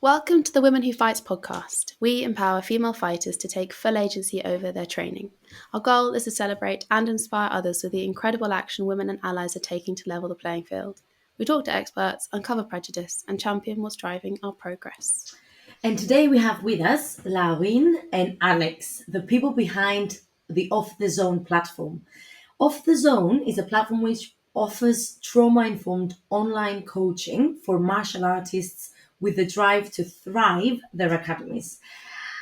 Welcome to the Women Who Fights podcast. We empower female fighters to take full agency over their training. Our goal is to celebrate and inspire others with the incredible action women and allies are taking to level the playing field. We talk to experts, uncover prejudice, and champion what's driving our progress. And today we have with us Laurien and Alex, the people behind the Off the Zone platform. Off the Zone is a platform which offers trauma-informed online coaching for martial artists with the drive to thrive their academies.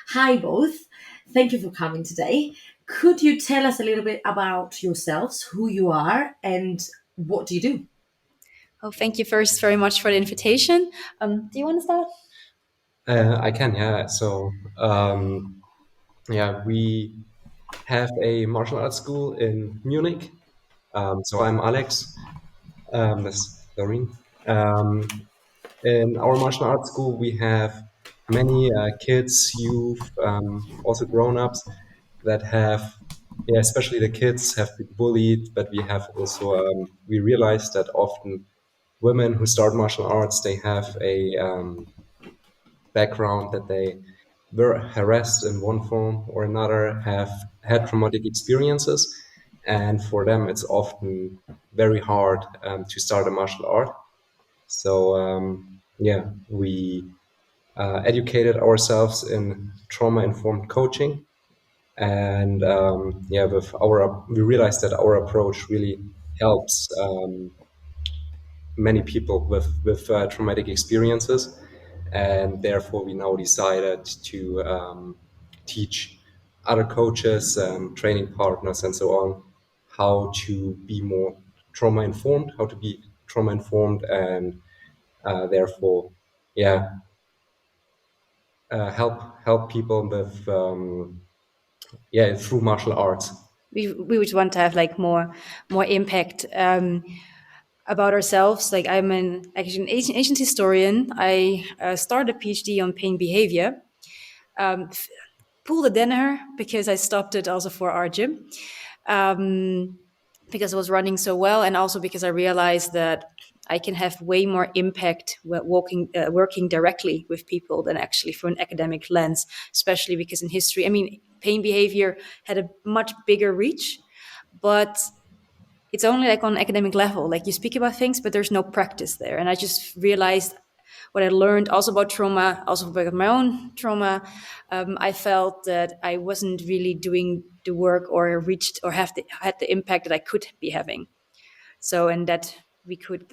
Hi both, thank you for coming today. Could you tell us a little bit about yourselves, who you are, and what do you do? Oh, thank you first very much for the invitation. Do you want to start? I can, yeah. So, we have a martial arts school in Munich. So I'm Alex. That's Laurien. In our martial arts school, we have many kids, youth, also grown-ups that have, especially the kids have been bullied. But we have also we realized that often women who start martial arts, they have a background that they were harassed in one form or another, have had traumatic experiences, and for them it's often very hard to start a martial art. So we educated ourselves in trauma-informed coaching, and we realized that our approach really helps many people with traumatic experiences. And therefore, we now decided to teach other coaches, training partners, and so on, how to be more trauma-informed, and therefore, help people with through martial arts. We would want to have like more impact about ourselves. Like I'm actually an ancient historian. I started a PhD on pain behavior. Pulled a dinner because I stopped it also for our gym, because it was running so well, and also because I realized that I can have way more impact working directly with people than actually through an academic lens, especially because in history, pain behavior had a much bigger reach, but it's only like on academic level. Like you speak about things, but there's no practice there. And I just realized what I learned also about trauma, also about my own trauma. I felt that I wasn't really doing the work or reached or had the impact that I could be having. So, and that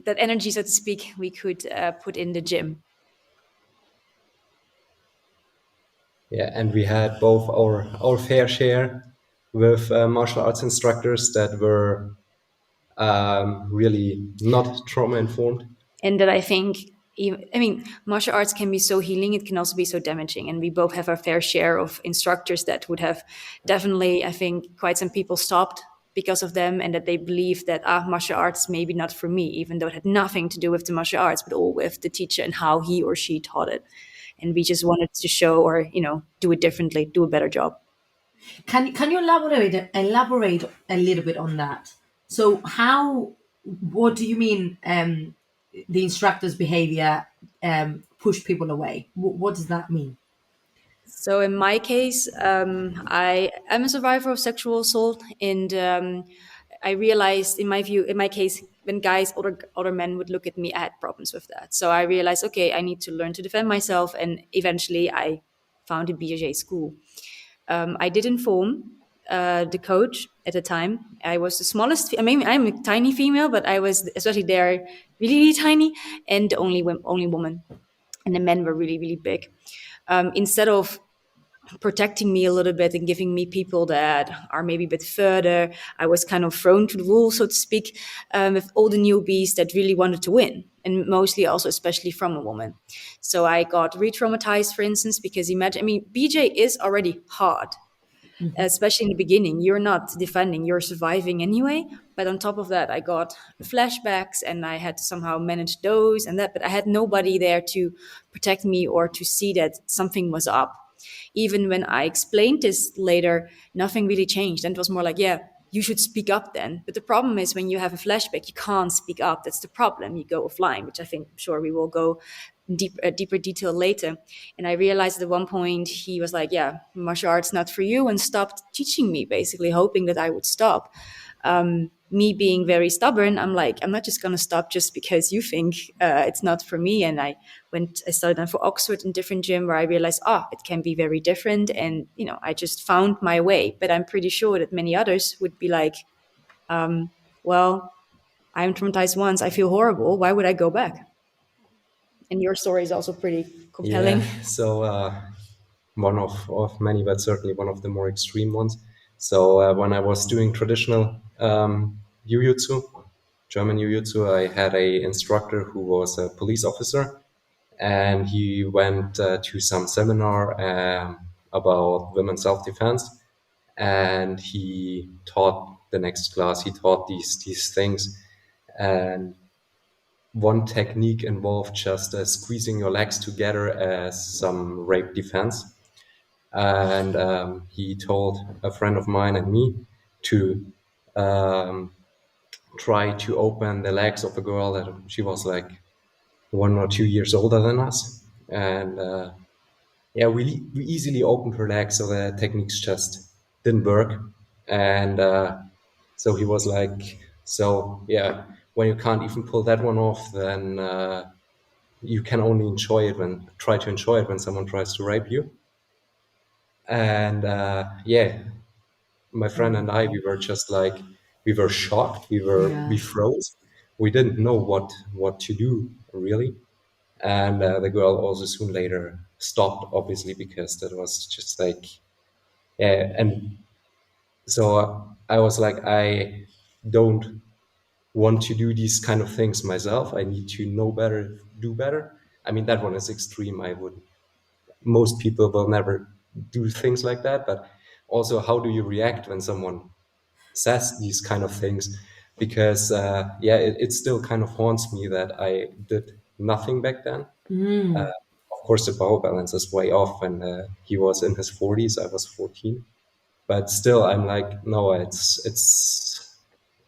that energy, so to speak, we could put in the gym. Yeah, and we had both our fair share with martial arts instructors that were really not trauma-informed. And that I think, martial arts can be so healing, it can also be so damaging. And we both have our fair share of instructors that would have definitely, I think, quite some people stopped because of them, and that they believe that martial arts maybe not for me, even though it had nothing to do with the martial arts, but all with the teacher and how he or she taught it. And we just wanted to show or, do it differently, do a better job. Can you elaborate a little bit on that? So what do you mean the instructor's behavior push people away? What does that mean? So in my case, I am a survivor of sexual assault, and I realized, in my case, when older men would look at me, I had problems with that. So I realized, okay, I need to learn to defend myself, and eventually I found a BJJ school. I did inform the coach at the time. I was the smallest. I'm a tiny female, but I was, especially there, really, really tiny, and the only woman, and the men were really, really big. Instead of protecting me a little bit and giving me people that are maybe a bit further, I was kind of thrown to the wolves, so to speak, with all the newbies that really wanted to win, and mostly also especially from a woman. So I got re-traumatized, for instance, because BJ is already hard. Mm-hmm. Especially in the beginning, you're not defending, you're surviving anyway. But on top of that, I got flashbacks, and I had to somehow manage those and that. But I had nobody there to protect me or to see that something was up. Even when I explained this later, nothing really changed. And it was more like, yeah, you should speak up then. But the problem is when you have a flashback, you can't speak up. That's the problem. You go offline, which I think, I'm sure we will go in deeper detail later. And I realized at one point he was like, yeah, martial arts not for you, and stopped teaching me, basically hoping that I would stop. Me being very stubborn, I'm like, I'm not just going to stop just because you think it's not for me. And I started then for Oxford in different gym where I realized, it can be very different. And, I just found my way. But I'm pretty sure that many others would be like, well, I'm traumatized once. I feel horrible. Why would I go back? And your story is also pretty compelling. Yeah, so one of many, but certainly one of the more extreme ones. So when I was doing traditional Jiu-Jitsu, German Jiu-Jitsu, I had a instructor who was a police officer, and he went to some seminar about women's self-defense, and he taught the next class. He taught these things, and one technique involved just squeezing your legs together as some rape defense. And he told a friend of mine and me to try to open the legs of a girl that she was like 1 or 2 years older than us. And we easily opened her legs, so the techniques just didn't work. And so he was like, when you can't even pull that one off, then you can only try to enjoy it when someone tries to rape you. And my friend and I, we were just like, we were shocked. We froze. We didn't know what to do, really. And the girl also soon later stopped, obviously, because that was just like, and so I was like, I don't want to do these kind of things myself. I need to know better, do better. I mean, that one is extreme. Most people will never do things like that, but also how do you react when someone says these kind of things? Because it still kind of haunts me that I did nothing back then. Of course, the power balance is way off, and he was in his 40s, I was 14, but still I'm like, no, it's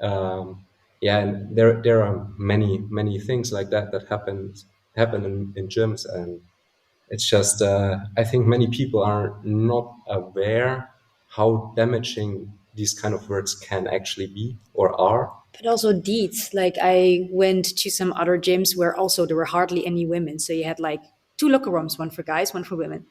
and there are many things like that happen in gyms, and it's just I think many people are not aware how damaging these kind of words can actually be or are. But also deeds. Like I went to some other gyms where also there were hardly any women. So you had like 2 locker rooms, one for guys, one for women.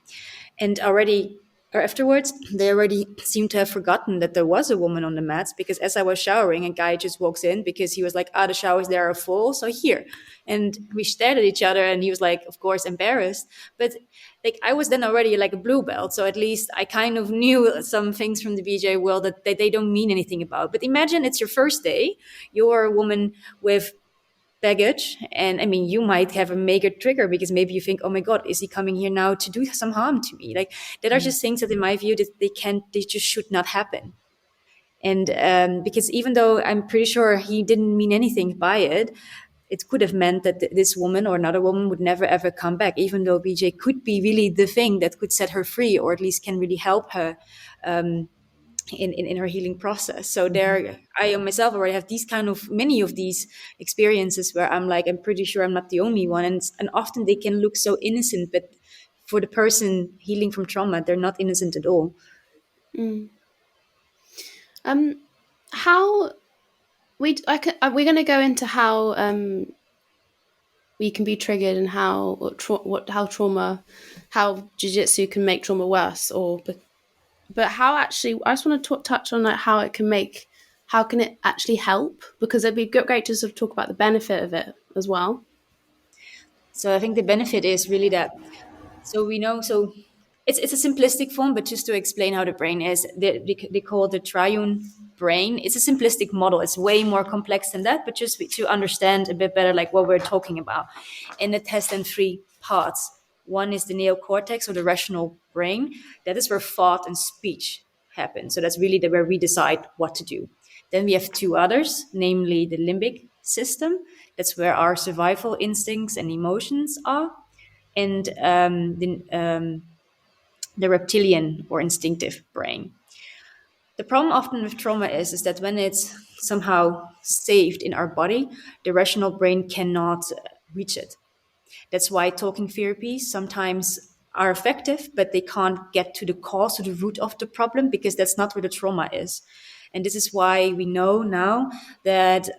And already or afterwards, they already seemed to have forgotten that there was a woman on the mats, because as I was showering, a guy just walks in because he was like, the showers there are full, so here. And we stared at each other, and he was like, of course, embarrassed. But like I was then already like a blue belt, so at least I kind of knew some things from the BJ world that they don't mean anything about. But imagine it's your first day, you're a woman with baggage, and I mean, you might have a major trigger because maybe you think, oh my god, is he coming here now to do some harm to me? Like that are just things that in my view that they just should not happen. And because even though I'm pretty sure he didn't mean anything by it, it could have meant that this woman or another woman would never ever come back, even though BJ could be really the thing that could set her free, or at least can really help her in her healing process. So there, I myself already have many of these experiences where I'm like, I'm pretty sure I'm not the only one. And often they can look so innocent, but for the person healing from trauma, they're not innocent at all. How we're going to go into how we can be triggered and how jiu-jitsu can make trauma worse, but how actually, I just want to touch on like how can it actually help, because it'd be great to sort of talk about the benefit of it as well. So I think the benefit is really that, so we know, so it's a simplistic form, but just to explain how the brain is, they call it the triune brain. It's a simplistic model. It's way more complex than that, but just to understand a bit better like what we're talking about. And it has then 3 parts. One is the neocortex, or the rational brain. That is where thought and speech happen. So that's really where we decide what to do. Then we have 2 others, namely the limbic system. That's where our survival instincts and emotions are. And the reptilian or instinctive brain. The problem often with trauma is that when it's somehow saved in our body, the rational brain cannot reach it. That's why talking therapies sometimes are effective, but they can't get to the cause, to the root of the problem, because that's not where the trauma is. And this is why we know now that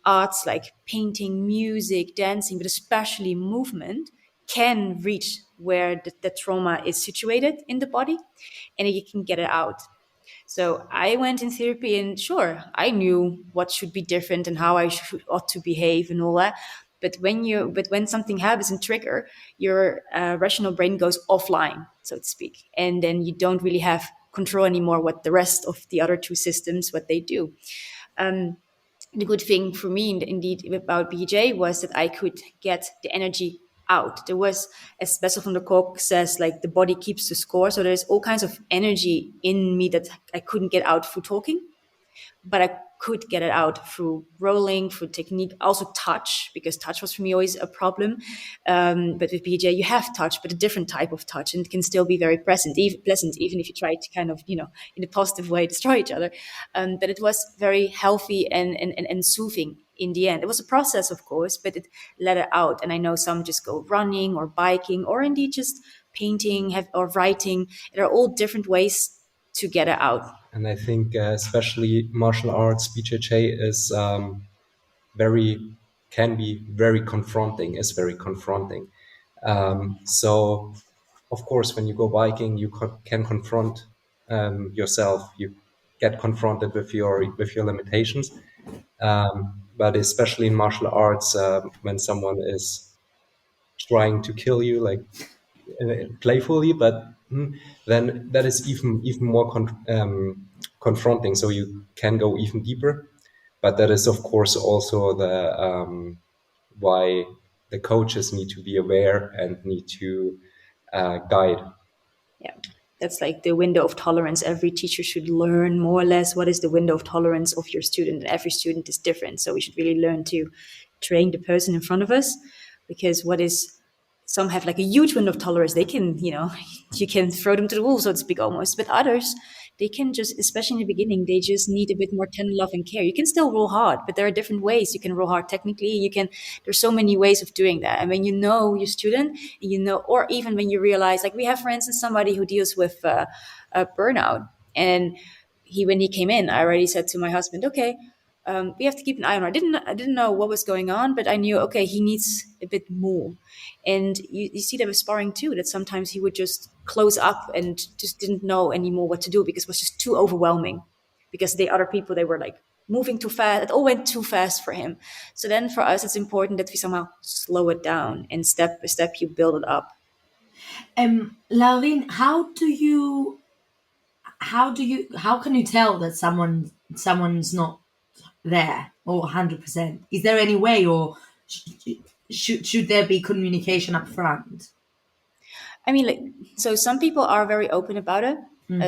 arts like painting, music, dancing, but especially movement, can reach where the trauma is situated in the body, and you can get it out. So I went in therapy, and sure, I knew what should be different and how I ought to behave and all that. But when something happens and trigger, your rational brain goes offline, so to speak, and then you don't really have control anymore what the rest of the other two systems what they do. The good thing for me, indeed, about BJ was that I could get the energy out. There was, as Bessel van der Kolk says, like the body keeps the score. So there's all kinds of energy in me that I couldn't get out through talking, but I could get it out through rolling, through technique, also touch, because touch was for me always a problem. But with BJ, you have touch, but a different type of touch, and it can still be very pleasant, even if you try to kind of, in a positive way, destroy each other. But it was very healthy and soothing in the end. It was a process, of course, but it let it out. And I know some just go running or biking or indeed just painting or writing. There are all different ways to get it out. And I think especially martial arts, BJJ is can be very confronting, is very confronting. So, of course, when you go biking, you can confront yourself. You get confronted with your limitations. But especially in martial arts, when someone is trying to kill you, like playfully, but then that is even more confronting. So you can go even deeper. But that is, of course, also the why the coaches need to be aware and need to guide. Yeah, that's like the window of tolerance. Every teacher should learn more or less what is the window of tolerance of your student. And every student is different. So we should really learn to train the person in front of us, because some have like a huge window of tolerance. They can, you can throw them to the wolves, so to speak, almost. But others, they can just, especially in the beginning, they just need a bit more tender love and care. You can still roll hard, but there are different ways. You can roll hard technically. There's so many ways of doing that. And when you know your student, or even when you realize, like we have, for instance, somebody who deals with a burnout. And when he came in, I already said to my husband, okay, we have to keep an eye on her. I didn't know what was going on, but I knew, okay, he needs a bit more. And you see that with sparring too, that sometimes he would just close up and just didn't know anymore what to do because it was just too overwhelming. Because the other people, they were like moving too fast. It all went too fast for him. So then for us, it's important that we somehow slow it down, and step by step you build it up. Laurien, how can you tell that someone's not there or 100%? Is there any way, or should there be communication up front? I mean, so some people are very open about it,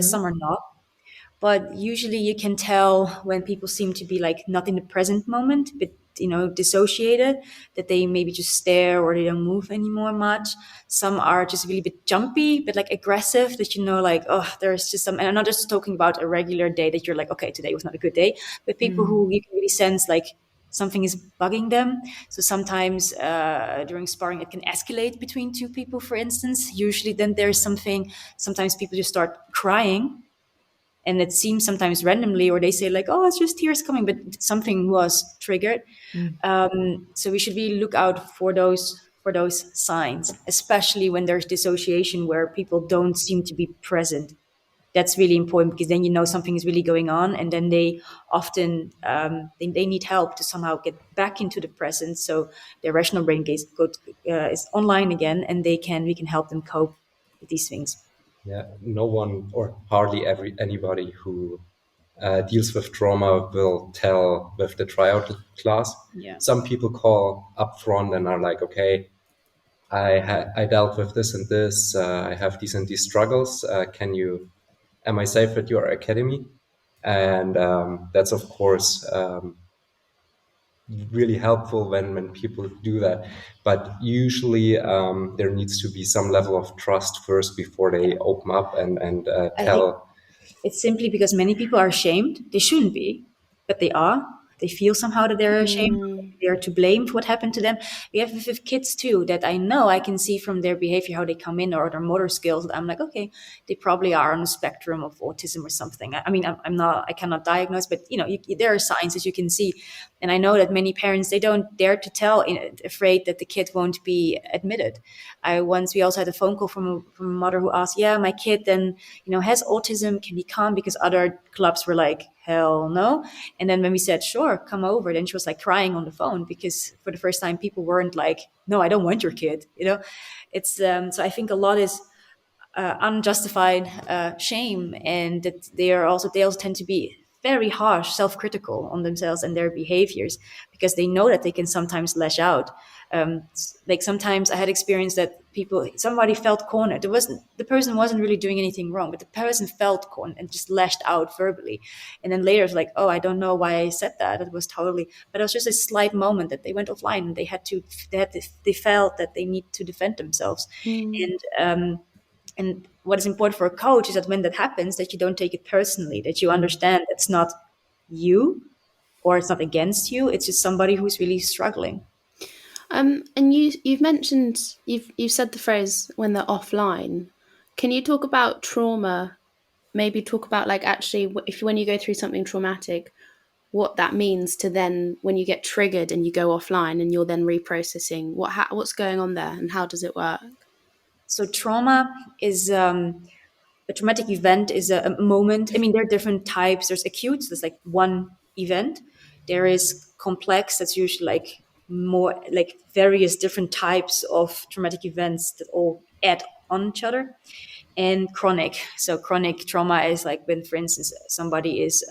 some are not. But usually you can tell when people seem to be like not in the present moment, but dissociated, that they maybe just stare or they don't move anymore much. Some are just really a bit jumpy, but like aggressive, that like, oh, there's just some, and I'm not just talking about a regular day that you're like, okay, today was not a good day, but people who you can really sense like something is bugging them. So sometimes during sparring, it can escalate between two people, for instance. Usually then there's sometimes people just start crying. And it seems sometimes randomly, or they say like, oh, it's just tears coming, but something was triggered. So we should really look out for those signs, especially when there's dissociation where people don't seem to be present. That's really important, because then something is really going on, and then they often they need help to somehow get back into the present, so their rational brain is online again, and we can help them cope with these things. Yeah, no one, or hardly anybody who deals with trauma will tell with the tryout class. Yeah. Some people call up front and are like, okay, I dealt with this and this. I have these and these struggles. Am I safe at your academy? And that's, of course, really helpful when people do that. But usually there needs to be some level of trust first before they open up and tell. It's simply because many people are ashamed. They shouldn't be, but they are. They feel somehow that they're ashamed. They're to blame for what happened to them. We have with kids too that I know I can see from their behavior how they come in or their motor skills. I'm like, okay, they probably are on the spectrum of autism or something. I mean, I'm not, I cannot diagnose, but there are signs that you can see. And I know that many parents, they don't dare to tell, afraid that the kid won't be admitted. We also had a phone call from a mother who asked, yeah, my kid then, has autism. Can he come? Because other clubs were like, hell no. And then when we said, sure, come over, then she was like crying on the phone because for the first time people weren't like, no, I don't want your kid. It's so I think a lot is unjustified shame, and that they also tend to be very harsh, self-critical on themselves and their behaviors because they know that they can sometimes lash out. Like sometimes I had experience that somebody felt cornered. The person wasn't really doing anything wrong, but the person felt cornered and just lashed out verbally. And then later it's like, oh, I don't know why I said that. It was but it was just a slight moment that they went offline and they felt that they need to defend themselves. And what is important for a coach is that when that happens, that you don't take it personally, that you understand it's not you or it's not against you. It's just somebody who's really struggling. And you've mentioned you've said the phrase when they're offline. Can you talk about trauma? Maybe talk about like actually when you go through something traumatic, what that means to then when you get triggered and you go offline and you're then reprocessing what's going on there and how does it work? So trauma is a traumatic event is a moment. I mean, there are different types. There's acute, so there's like one event. There is complex, that's usually like more like various different types of traumatic events that all add on each other. And chronic. So chronic trauma is like when, for instance, somebody is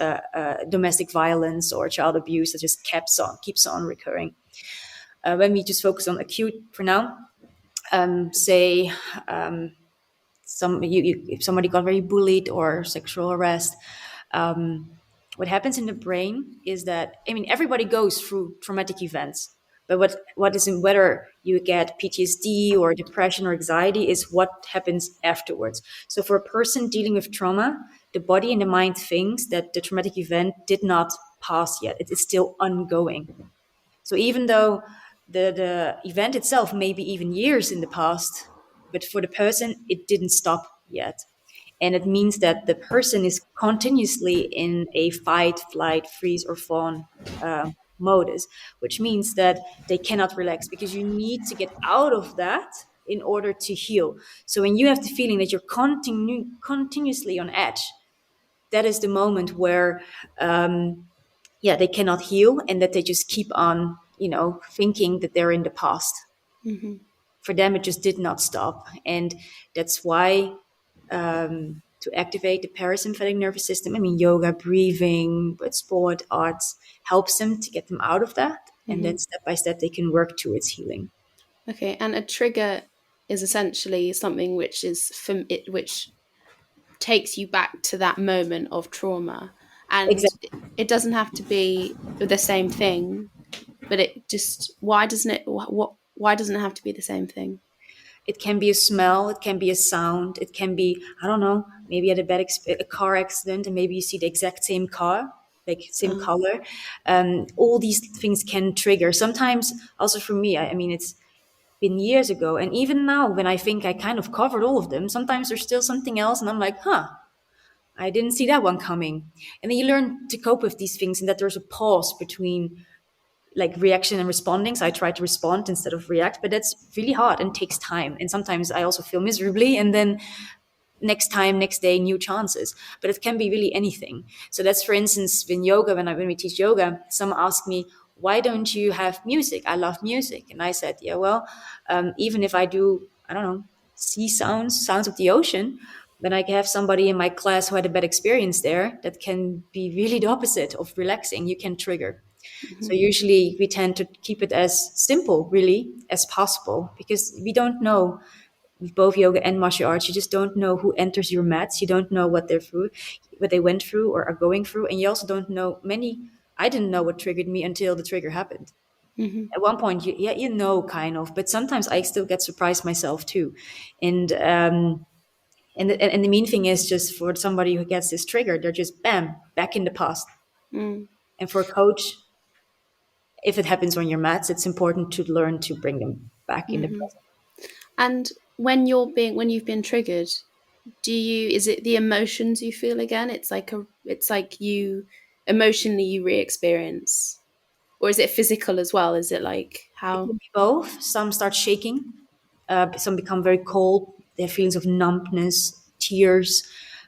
domestic violence or child abuse that just keeps on recurring. When we just focus on acute for now, say if somebody got very bullied or sexual harassed, what happens in the brain is that, I mean, everybody goes through traumatic events, but what is in whether you get PTSD or depression or anxiety is what happens afterwards. So for a person dealing with trauma, the body and the mind thinks that the traumatic event did not pass yet. It is still ongoing. So even though the event itself may be even years in the past, but for the person, it didn't stop yet. And it means that the person is continuously in a fight, flight, freeze, or fawn modus, which means that they cannot relax because you need to get out of that in order to heal. So when you have the feeling that you're continuously on edge, that is the moment where they cannot heal and that they just keep on, thinking that they're in the past. Mm-hmm. For them, it just did not stop. And that's why to activate the parasympathetic nervous system, I mean, yoga, breathing, but sport, arts helps them to get them out of that. Mm-hmm. And then step by step, they can work towards healing. Okay. And a trigger is essentially something which which takes you back to that moment of trauma. And exactly. It doesn't have to be the same thing, but it just, why doesn't it have to be the same thing? It can be a smell, it can be a sound, it can be, I don't know, maybe you had a car accident and maybe you see the exact same car, like same color. All these things can trigger. Sometimes also for me, I mean, it's been years ago. And even now when I think I kind of covered all of them, sometimes there's still something else and I'm like, I didn't see that one coming. And then you learn to cope with these things and that there's a pause between like reaction and responding. So I try to respond instead of react, but that's really hard and takes time. And sometimes I also feel miserably and then next day, new chances, but it can be really anything. So that's, for instance, in yoga, when we teach yoga, some ask me, why don't you have music? I love music. And I said, yeah, well, even if I do, I don't know, sea sounds of the ocean, when I have somebody in my class who had a bad experience there, that can be really the opposite of relaxing. You can trigger. Mm-hmm. So usually we tend to keep it as simple, really, as possible, because we don't know, with both yoga and martial arts, you just don't know who enters your mats. You don't know what they went through or are going through. And you also don't know I didn't know what triggered me until the trigger happened. Mm-hmm. At one point, you know, kind of, but sometimes I still get surprised myself too. And And the main thing is just for somebody who gets this trigger, they're just bam back in the past. Mm. And for a coach, if it happens on your mats, it's important to learn to bring them back in the present. And when you've been triggered, is it the emotions you feel again? It's like you emotionally you re-experience, or is it physical as well? Is it like It how? can be both. Some start shaking, some become very cold. They have feelings of numbness, tears.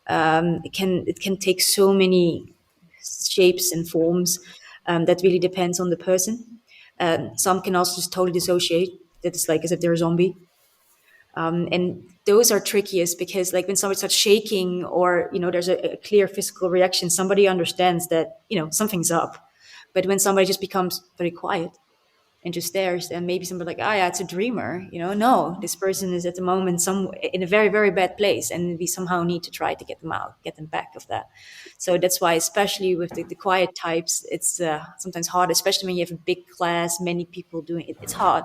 It can take so many shapes and forms. That really depends on the person. Some can also just totally dissociate. That is like as if they're a zombie. And those are trickiest because like when somebody starts shaking or there's a clear physical reaction, somebody understands that something's up. But when somebody just becomes very quiet and just stares, and maybe somebody like, yeah, it's a dreamer, no, this person is at the moment some in a very, very bad place, and we somehow need to try to get them out, get them back of that. So that's why, especially with the quiet types, it's sometimes hard, especially when you have a big class, many people doing it. It's hard,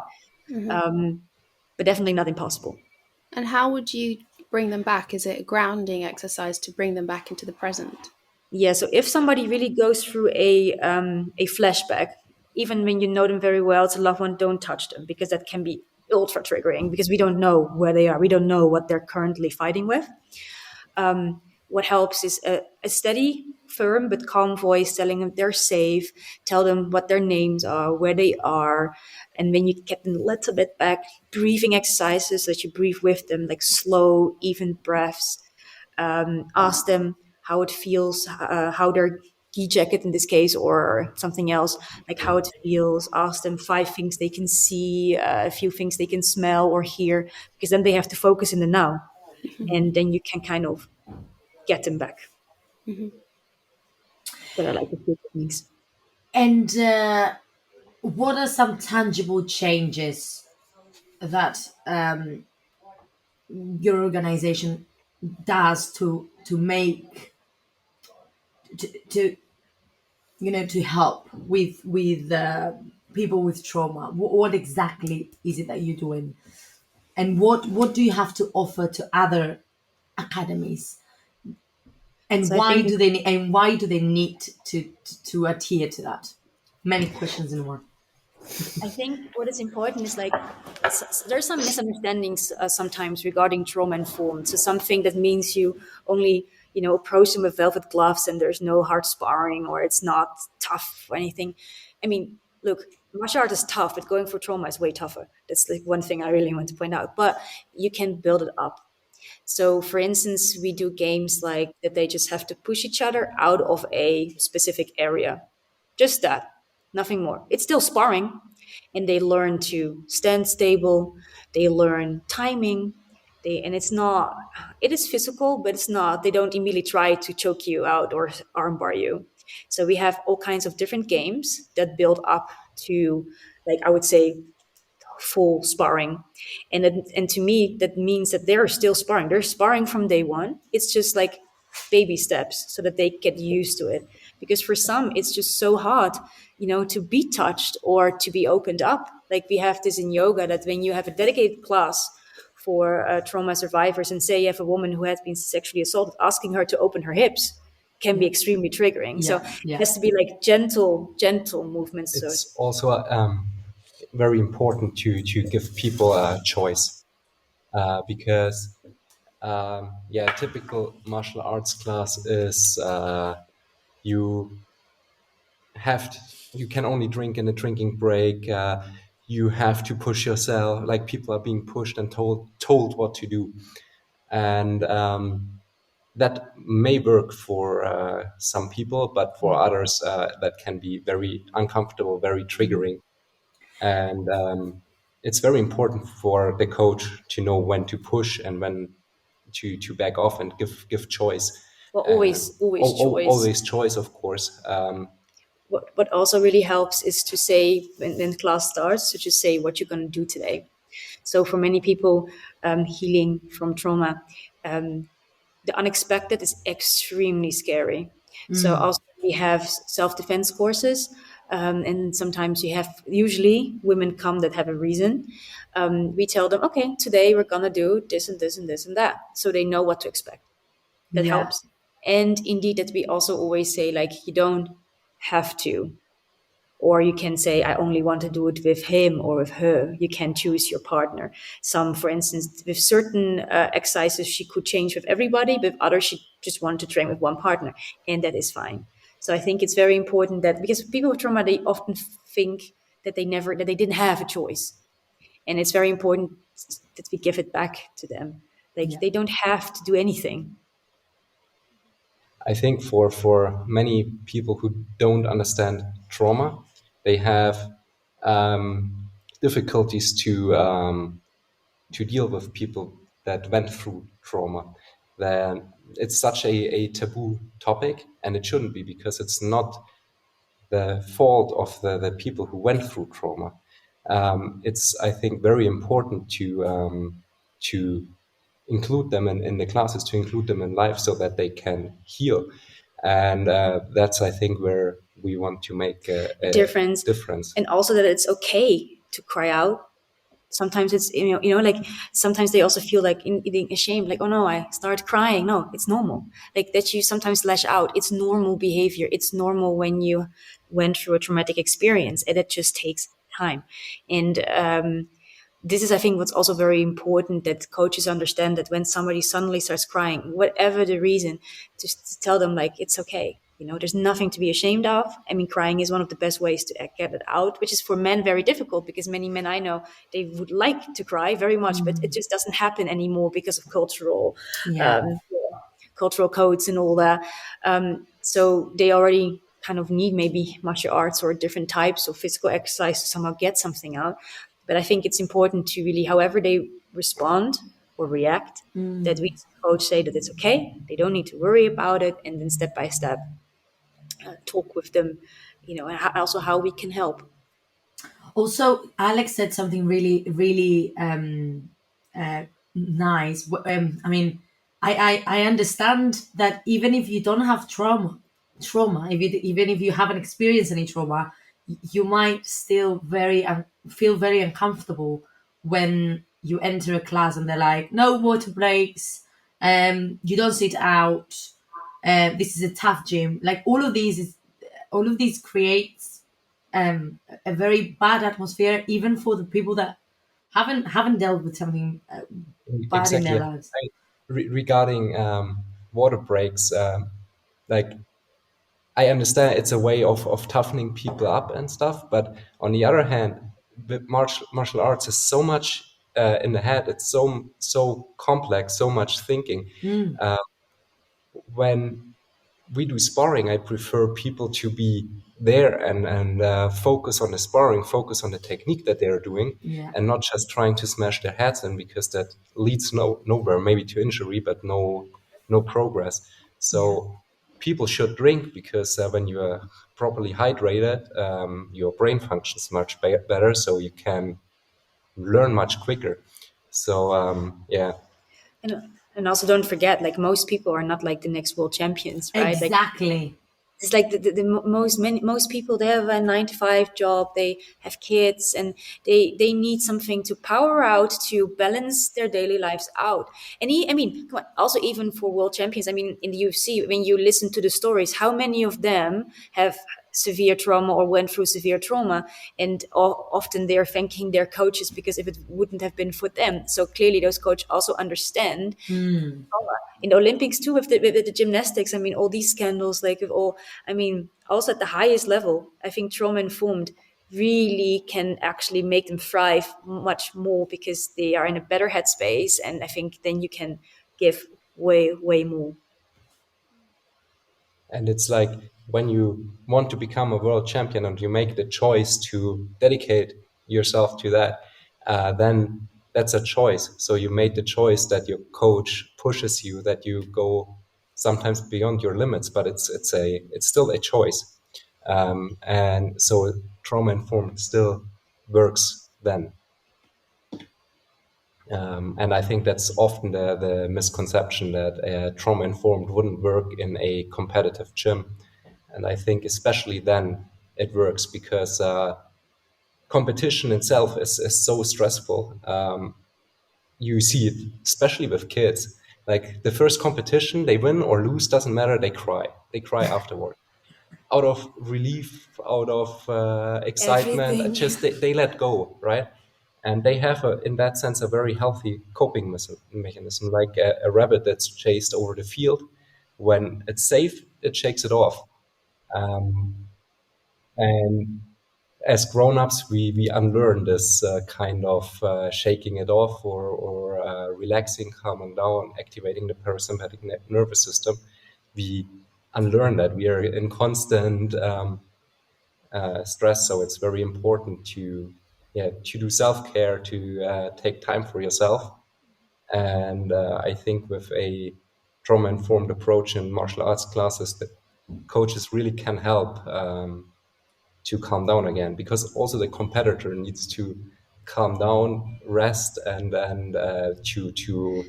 but definitely not impossible. And how would you bring them back? Is it a grounding exercise to bring them back into the present? Yeah, so if somebody really goes through a flashback, even when you know them very well, it's a loved one, don't touch them, because that can be ultra triggering, because we don't know where they are. We don't know what they're currently fighting with. What helps is a steady, firm, but calm voice telling them they're safe, tell them what their names are, where they are. And when you get them a little bit back, breathing exercises that you breathe with them, like slow, even breaths. Ask them how it feels, how their ski jacket in this case, or something else, like how it feels. Ask them 5 things they can see, a few things they can smell or hear, because then they have to focus in the now. And then you can kind of get them back. But I like the few techniques. And what are some tangible changes that your organization does to make to to help with people with trauma? What exactly is it that you're doing, and what do you have to offer to other academies, and So I think why do they need to adhere to that? Many questions in one. what is important is like there's some misunderstandings sometimes regarding trauma informed. So something that means you only approach them with velvet gloves and there's no hard sparring, or it's not tough or anything. I mean, look, martial art is tough, but going for trauma is way tougher. That's like one thing I really want to point out. But you can build it up. So, for instance, we do games like that they just have to push each other out of a specific area. Just that, nothing more. It's still sparring, and they learn to stand stable. They learn timing. And it's not. It is physical, but it's not. They don't immediately try to choke you out or armbar you. So we have all kinds of different games that build up to, like I would say, full sparring. And to me that means that they're still sparring, they're sparring from day one. It's just like baby steps so that they get used to it, because for some it's just so hard to be touched or to be opened up. Like we have this in yoga, that when you have a dedicated class for trauma survivors, and say you have a woman who has been sexually assaulted, asking her to open her hips can be extremely triggering. So Yeah, it yeah. has to be like gentle movements. So It's also very important to give people a choice, because yeah, typical martial arts class is you you can only drink in a drinking break. You have to push yourself, like people are being pushed and told what to do, and that may work for some people, but for others that can be very uncomfortable, very triggering. And it's very important for the coach to know when to push and when to back off and give choice. well, always choice. Always choice, of course. What also really helps is to say when class starts, to just say what you're going to do today. So for many people, healing from trauma, the unexpected is extremely scary. So also we have self-defense courses. and sometimes usually women come that have a reason. We tell them, okay, today we're gonna do this and this and this and that, so they know what to expect. That Yeah. helps. And indeed, that we also always say, like, you don't have to, or you can say, I only want to do it with him or with her. You can choose your partner. Some, for instance, with certain exercises, she could change with everybody, but with others, she just wanted to train with one partner, and that is fine. So I think it's very important that, because people with trauma, they often think that they didn't have a choice. And it's very important that we give it back to them. Like, Yeah. they don't have to do anything. I think for many people who don't understand trauma, they have difficulties to deal with people that went through trauma. Then it's such a taboo topic, and it shouldn't be, because it's not the fault of the people who went through trauma. It's, I think, very important to include them in the classes, to include them in life, so that they can heal. And that's, I think, where we want to make a Difference. difference. And also that it's okay to cry out. Sometimes it's, like, sometimes they also feel like being ashamed, like, oh no, I started crying. No, it's normal. Like, that you sometimes lash out. It's normal behavior. It's normal when you went through a traumatic experience, and it just takes time. And this is, I think, what's also very important, that coaches understand that when somebody suddenly starts crying, whatever the reason, just to tell them, like, it's okay. There's nothing to be ashamed of. I mean, crying is one of the best ways to get it out, which is for men very difficult, because many men I know, they would like to cry very much, but it just doesn't happen anymore because of Yeah. cultural codes and all that. So they already kind of need maybe martial arts or different types of physical exercise to somehow get something out. But I think it's important to really, however they respond or react, that we as a coach say that it's okay. They don't need to worry about it. And then step by step, talk with them, and also how we can help. Also, Alex said something really, really nice. I mean, I understand that even if you don't have trauma, even if you haven't experienced any trauma, you might still feel very uncomfortable when you enter a class and they're like, no water breaks, you don't sit out, this is a tough gym. Like, all of these creates a very bad atmosphere, even for the people that haven't dealt with something bad in their Exactly. lives. Regarding water breaks, like, I understand it's a way of toughening people up and stuff, but on the other hand, the martial arts is so much in the head. It's so complex, so much thinking. When we do sparring, I prefer people to be there and focus on the sparring, focus on the technique that they're doing, Yeah. and not just trying to smash their heads in, because that leads nowhere, maybe to injury, but no progress. So people should drink, because when you are properly hydrated, your brain functions much better, so you can learn much quicker. So yeah. And also, don't forget, like, most people are not like the next world champions, right? Like, Exactly. it's like most people, they have a 9 to 5 job, they have kids, and they need something to power out, to balance their daily lives out. And I mean, come on, also, even for world champions, I mean, in the UFC, when you listen to the stories, how many of them have severe trauma or went through severe trauma, and often they're thanking their coaches, because if it wouldn't have been for them, so clearly those coaches also understand trauma. In the Olympics too, with the gymnastics, I mean, all these scandals, like, with all, I mean, also at the highest level, I think trauma informed really can actually make them thrive much more, because they are in a better headspace, and I think then you can give way more. And it's like, when you want to become a world champion and you make the choice to dedicate yourself to that, then that's a choice. So you made the choice that your coach pushes you, that you go sometimes beyond your limits, but it's still a choice. And so trauma informed still works then. And I think that's often the misconception, that trauma informed wouldn't work in a competitive gym. And I think especially then, it works, because competition itself is so stressful. You see it especially with kids. Like the first competition, they win or lose, doesn't matter. They cry. They cry afterward, out of relief, out of excitement. Everything. Just they let go, right? And they have, in that sense, a very healthy coping mechanism, like a rabbit that's chased over the field. When it's safe, it shakes it off. And as grown-ups, we unlearn this kind of shaking it off, or relaxing, calming down, activating the parasympathetic nervous system. We unlearn that. We are in constant stress, so it's very important to do self-care, to take time for yourself. And I think with a trauma-informed approach in martial arts classes, that coaches really can help to calm down again, because also the competitor needs to calm down, rest, and to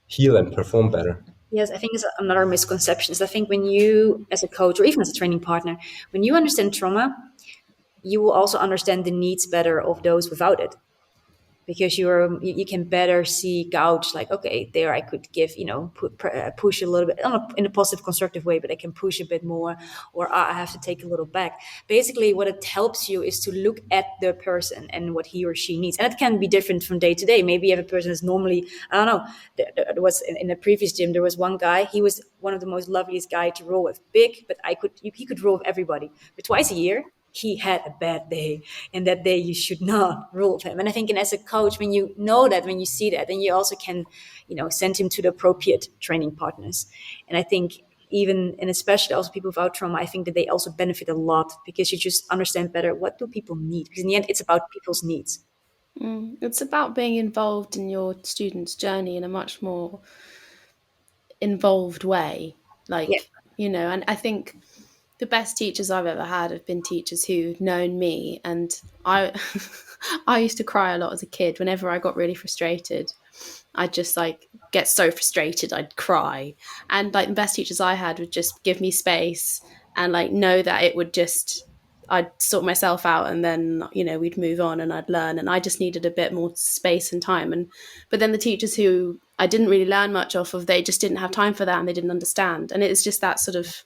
heal and perform better. Yes, I think it's another misconception. Is I think when you, as a coach or even as a training partner, when you understand trauma, you will also understand the needs better of those without it, because you can better see gouge, like, okay, there I could give, push a little bit in a positive constructive way, but I can push a bit more, or I have to take a little back. Basically what it helps you is to look at the person and what he or she needs, and it can be different from day to day. Maybe if a person is normally, I don't know, there was in a previous gym, there was one guy, he was one of the most loveliest guy to roll with, big, but he could roll with everybody, but twice a year he had a bad day, and that day you should not rule with him. And I think, and as a coach, when you know that, when you see that, then you also can, send him to the appropriate training partners. And I think even, and especially also people without trauma, I think that they also benefit a lot, because you just understand better what do people need, because in the end it's about people's needs. It's about being involved in your student's journey in a much more involved way. Yeah. And I think the best teachers I've ever had have been teachers who've known me, and I I used to cry a lot as a kid. Whenever I got really frustrated, I'd just get so frustrated I'd cry. And the best teachers I had would just give me space and know that it would just, I'd sort myself out, and then we'd move on and I'd learn, and I just needed a bit more space and time. But then the teachers who I didn't really learn much off of, they just didn't have time for that, and they didn't understand. And it's just that sort of,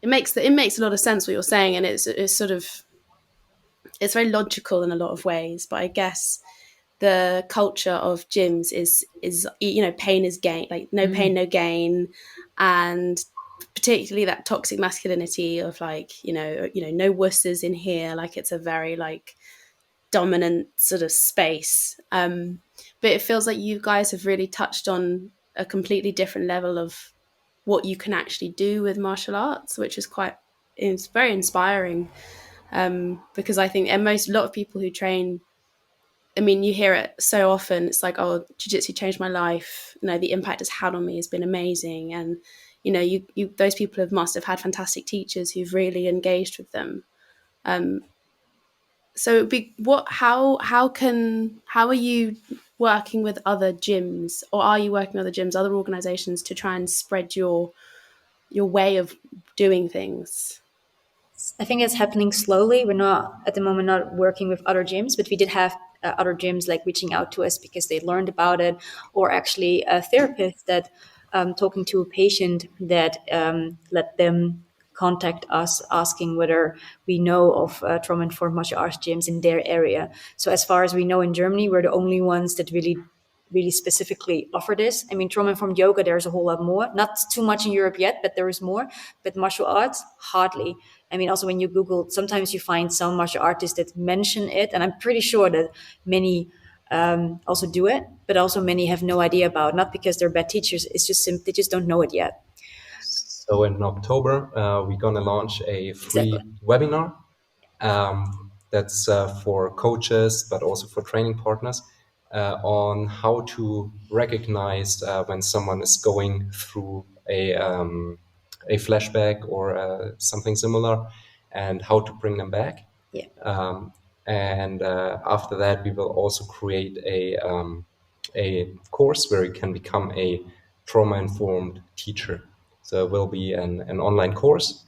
it makes a lot of sense what you're saying, and it's very logical in a lot of ways. But I guess the culture of gyms is pain is gain, no pain no gain, and particularly that toxic masculinity of no wusses in here, it's a very dominant sort of space. But it feels like you guys have really touched on a completely different level of what you can actually do with martial arts, which is it's very inspiring. Because I think, and a lot of people who train, I mean, you hear it so often. It's like, oh, jiu-jitsu changed my life. The impact it's had on me has been amazing. And, those people must have had fantastic teachers who've really engaged with them. So it'd be, how are you working with other gyms, or are you working with other gyms, other organizations, to try and spread your way of doing things? I think it's happening slowly. We're not at the moment not working with other gyms, but we did have other gyms reaching out to us because they learned about it, or actually a therapist that talking to a patient that let them contact us asking whether we know of trauma-informed martial arts gyms in their area. So as far as we know, in Germany, we're the only ones that really specifically offer this. I mean, trauma-informed yoga, there's a whole lot more. Not too much in Europe yet, but there is more. But martial arts, hardly. I mean, also when you Google, sometimes you find some martial artists that mention it, and I'm pretty sure that many also do it, but also many have no idea about it. Not because they're bad teachers, it's just they just don't know it yet. So in October, we're going to launch a free webinar that's for coaches, but also for training partners, on how to recognize when someone is going through a flashback or something similar, and how to bring them back. Yeah. And after that, we will also create a course where you can become a trauma-informed teacher. So it will be an online course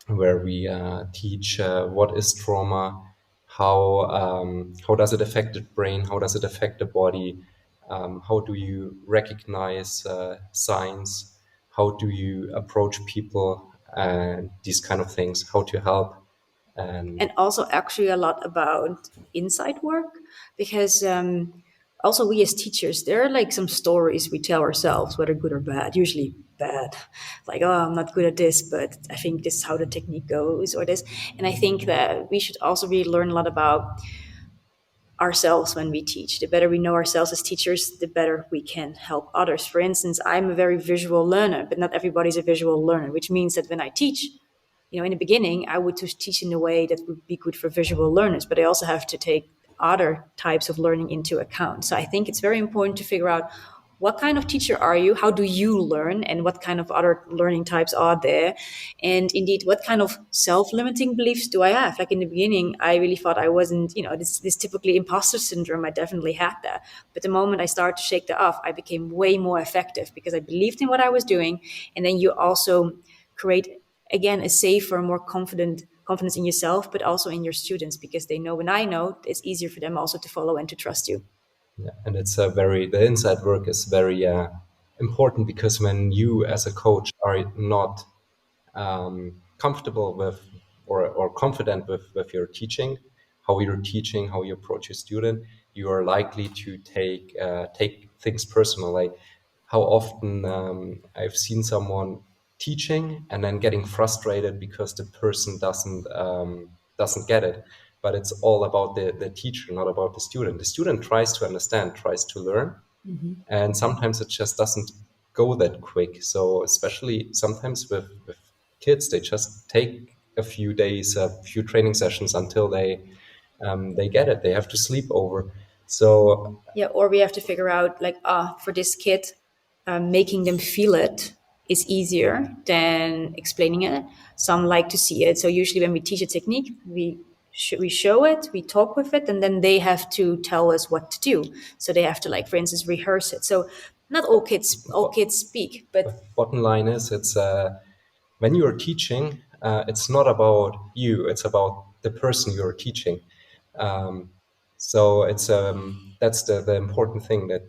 where we teach what is trauma, how does it affect the brain, how does it affect the body, how do you recognize signs, how do you approach people, and these kind of things, how to help. And And also actually a lot about inside work, because also we as teachers, there are like some stories we tell ourselves, whether good or bad, usually bad, like, oh, I'm not good at this, but I think this is how the technique goes, or this. And I think that we should also really learn a lot about ourselves when we teach. The better we know ourselves as teachers, the better we can help others. For instance, I'm a very visual learner, but not everybody's a visual learner, which means that when I teach, in the beginning, I would just teach in a way that would be good for visual learners, but I also have to take other types of learning into account. So I think it's very important to figure out, what kind of teacher are you? How do you learn? And what kind of other learning types are there? And indeed, what kind of self-limiting beliefs do I have? Like in the beginning, I really thought I wasn't, this typically imposter syndrome. I definitely had that. But the moment I started to shake that off, I became way more effective because I believed in what I was doing. And then you also create, again, a safer, more confidence in yourself, but also in your students, because they know, when I know, it's easier for them also to follow and to trust you. yeah, and it's the inside work is very important, because when you as a coach are not comfortable with or confident with your teaching, how you approach your student, you are likely to take things personal. Like how often I've seen someone teaching and then getting frustrated because the person doesn't get it. But it's all about the teacher, not about the student. The student tries to understand, tries to learn, and sometimes it just doesn't go that quick. So especially sometimes with kids, they just take a few days, a few training sessions until they get it. They have to sleep over. So Yeah, or we have to figure out, like, for this kid, making them feel it is easier than explaining it. Some like to see it. So usually when we teach a technique, we show it, we talk with it, and then they have to tell us what to do. So they have to, like, for instance, rehearse it. So not all kids speak, but bottom line is, it's when you are teaching, it's not about you, it's about the person you're teaching. So it's that's the important thing, that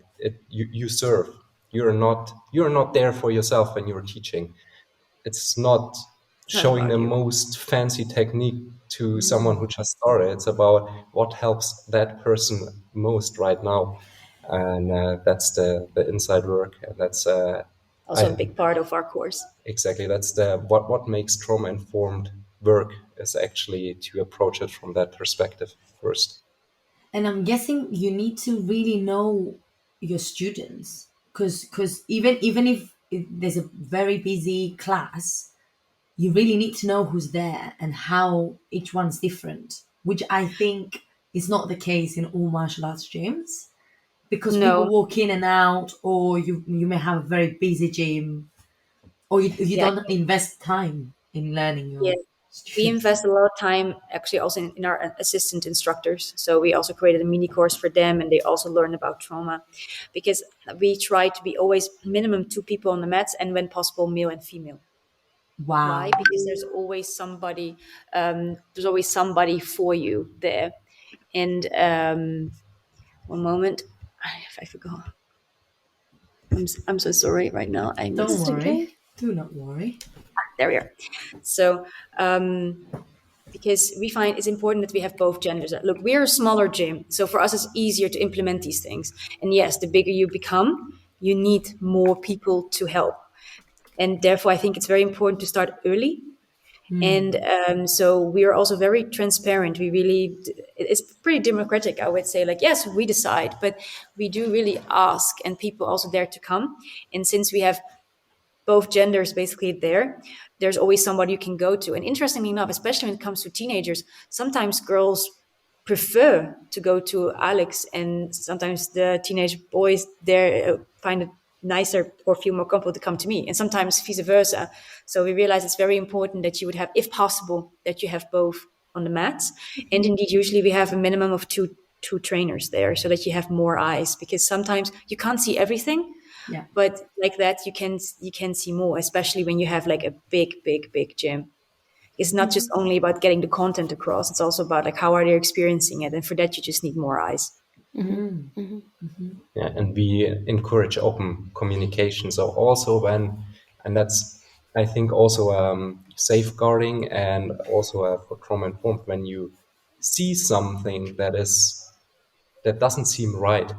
you serve. You're not there for yourself when you're teaching. It's not it's not showing about the you. most fancy technique to someone who just started. It's about what helps that person most right now, and that's the inside work. And that's Also a I big part of our course. exactly, that's the what makes trauma informed work, is actually to approach it from that perspective first. And I'm guessing you need to really know your students, because even if there's a very busy class, you really need to know who's there and how each one's different, which I think is not the case in all martial arts gyms, because people No. walk in and out, or you may have a very busy gym, or you Yeah. don't invest time in learning Yeah. your We students. invest a lot of time actually also in our assistant instructors. So we also created a mini course for them, and they also learn about trauma, because we try to be always minimum 2 people on the mats, and when possible, male and female. Why? Wow. Because there's always somebody for you there. And one moment, I forgot. I'm so sorry right now. I Don't missed it again. worry. Do not worry. There we are. So because we find it's important that we have both genders. Look, we're a smaller gym, so for us it's easier to implement these things. And yes, the bigger you become, you need more people to help. And therefore, I think it's very important to start early. And so we are also very transparent. It's pretty democratic, I would say. Like, yes, we decide, but we do really ask, and people also dare to come. And since we have both genders basically there's always somebody you can go to. And interestingly enough, especially when it comes to teenagers, sometimes girls prefer to go to Alex, and sometimes the teenage boys there find it nicer or feel more comfortable to come to me, and sometimes vice versa. So we realize it's very important that you would have, if possible, that you have both on the mats. And indeed, usually we have a minimum of two trainers there, so that you have more eyes, because sometimes you can't see everything, Yeah. but like that you can see more, especially when you have like a big gym. It's not just only about getting the content across. It's also about like how are they experiencing it, and for that you just need more eyes. Yeah, and we encourage open communication. So also and that's I think also safeguarding and also for trauma informed, when you see something that doesn't seem right,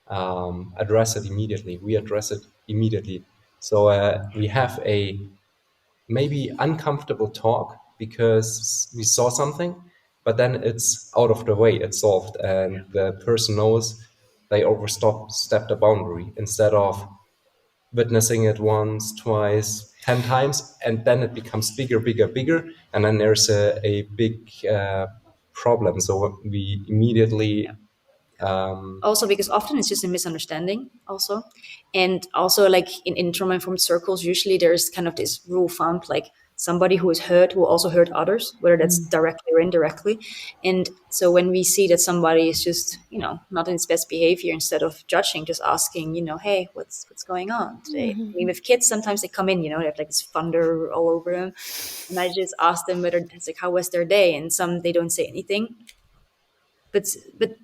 address it immediately. We address it immediately. So we have a maybe uncomfortable talk because we saw something, but then it's out of the way, it's solved, and the person knows they stepped a boundary instead of witnessing it once, twice, 10 times, and then it becomes bigger, bigger, bigger, and then there's a big problem. So we immediately Also because often it's just a misunderstanding also, and also like in trauma informed circles usually there's kind of this rule of thumb, like somebody who is hurt will also hurt others, whether that's directly or indirectly. And so when we see that somebody is just not in its best behavior, instead of judging, just asking, hey, what's going on today. I mean, with kids sometimes they come in, they have like this thunder all over them, and I just ask them whether it's like how was their day, and some they don't say anything, but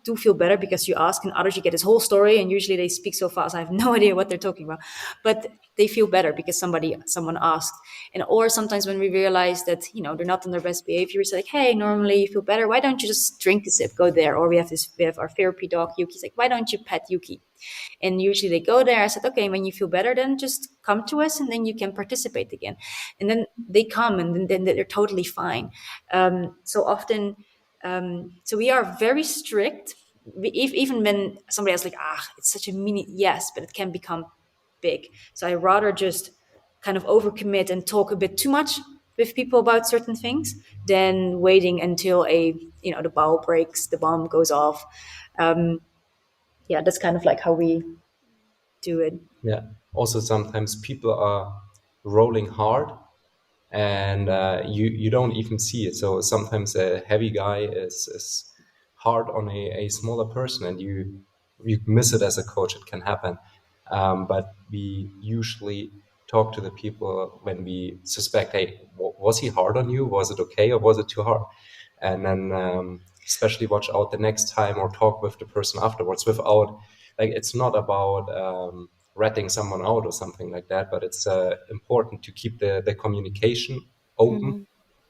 do feel better because you ask, and others you get this whole story, and usually they speak so fast I have no idea what they're talking about, but they feel better because someone asked. And or sometimes when we realize that they're not in their best behavior, it's like, hey, normally you feel better, why don't you just drink a sip, go there. Or we have our therapy dog Yuki's like, why don't you pet Yuki? And usually they go there. I said, okay, when you feel better, then just come to us and then you can participate again. And then they come, and then they're totally fine. So often, so we are very strict. Even when somebody else like, it's such a mini, yes, but it can become big. So I rather just kind of overcommit and talk a bit too much with people about certain things than waiting until the ball breaks, the bomb goes off. Yeah, that's kind of like how we do it. yeah. Also, sometimes people are rolling hard, and you don't even see it. So sometimes a heavy guy is hard on a smaller person, and you miss it as a coach. It can happen, but we usually talk to the people when we suspect, hey, was he hard on you? Was it okay, or was it too hard? And then especially watch out the next time, or talk with the person afterwards without, like, it's not about ratting someone out or something like that, but it's important to keep the communication open,